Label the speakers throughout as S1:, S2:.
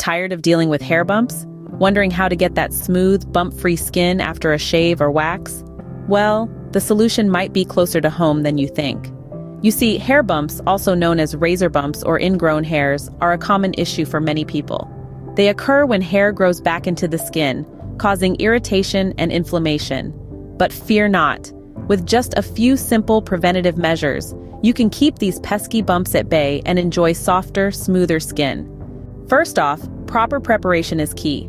S1: Tired of dealing with hair bumps? Wondering how to get that smooth, bump-free skin after a shave or wax? Well, the solution might be closer to home than you think. You see, hair bumps, also known as razor bumps or ingrown hairs, are a common issue for many people. They occur when hair grows back into the skin, causing irritation and inflammation. But fear not. With just a few simple preventative measures, you can keep these pesky bumps at bay and enjoy softer, smoother skin. First off, proper preparation is key.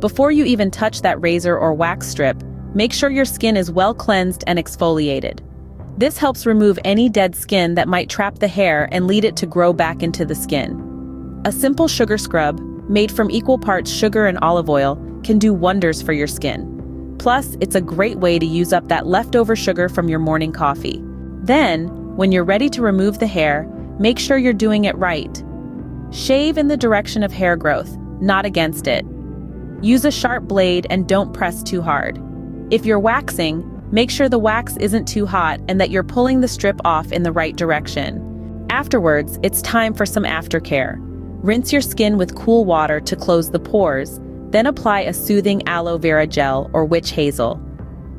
S1: Before you even touch that razor or wax strip, make sure your skin is well cleansed and exfoliated. This helps remove any dead skin that might trap the hair and lead it to grow back into the skin. A simple sugar scrub, made from equal parts sugar and olive oil, can do wonders for your skin. Plus, it's a great way to use up that leftover sugar from your morning coffee. Then, when you're ready to remove the hair, make sure you're doing it right. Shave in the direction of hair growth, not against it. Use a sharp blade and don't press too hard. If you're waxing, make sure the wax isn't too hot and that you're pulling the strip off in the right direction. Afterwards, it's time for some aftercare. Rinse your skin with cool water to close the pores, then apply a soothing aloe vera gel or witch hazel.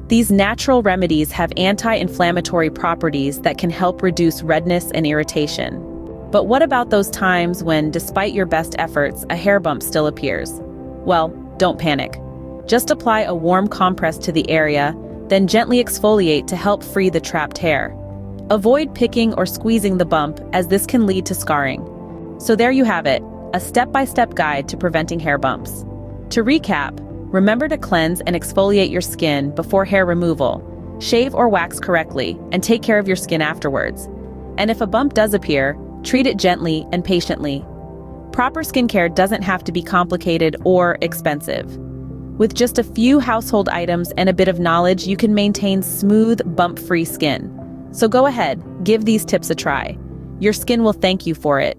S1: These natural remedies have anti-inflammatory properties that can help reduce redness and irritation. But what about those times when, despite your best efforts, a hair bump still appears? Well, don't panic. Just apply a warm compress to the area, then gently exfoliate to help free the trapped hair. Avoid picking or squeezing the bump, as this can lead to scarring. So there you have it, a step-by-step guide to preventing hair bumps. To recap, remember to cleanse and exfoliate your skin before hair removal, shave or wax correctly, and take care of your skin afterwards. And if a bump does appear, treat it gently and patiently. Proper skincare doesn't have to be complicated or expensive. With just a few household items and a bit of knowledge, you can maintain smooth, bump-free skin. So go ahead, give these tips a try. Your skin will thank you for it.